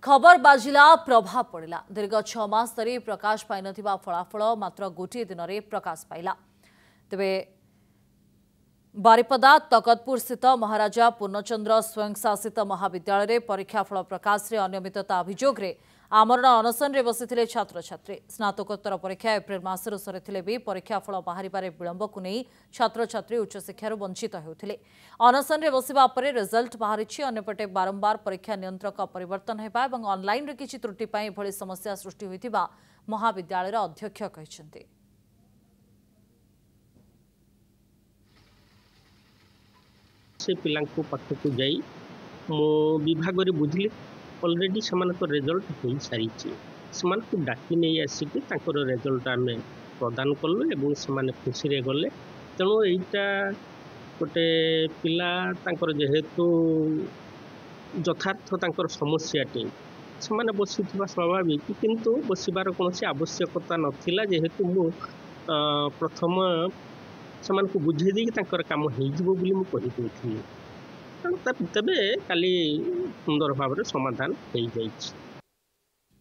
खबर बाजिला प्रभाव पड़ा दीर्घ 6 मास धरी प्रकाश पाई नथिबा फलाफल मात्र गोटे दिन में प्रकाश पाइला। तेबे बारिपदा तकतपुर स्थित महाराजा पूर्णचंद्र स्वयंशासित महाविद्यालय में परीक्षाफल प्रकाश में अनियमितता अभियोग आमरण अनशन में बसी छात्र छात्री। स्नातकोत्तर परीक्षा एप्रिल मासरू सरी भी परीक्षाफल बाहर विलंब को नहीं छात्र छात्री उच्चशिक्षार वंचित होते। अनशन में बसवा पर रिजल्ट बाहरी अन्यपटे बारंबार परीक्षा नियंत्रक परिवर्तन होगा और ऑनलाइन किसी त्रुटि एभली समस्या सृष्टि होता महाविद्यालय अध्यक्ष कहते। से पिला पाखक जाई मो विभाग रे बुझली ऑलरेडी समानक रिजल्ट हो सारी से डाकी नहीं आसिक रिजल्ट आम प्रदान कलु एवं से खुशी रे गले। तेणु यहाँ गोटे पिला जेहेतु यथार्थ समस्याटी से बसी स्वाभाविक किंतु बसबार कौन आवश्यकता नाला जेहेतु मु प्रथम से बुझे दी काम हो तेबे काली सुंदर भाव समाधान हो जाए।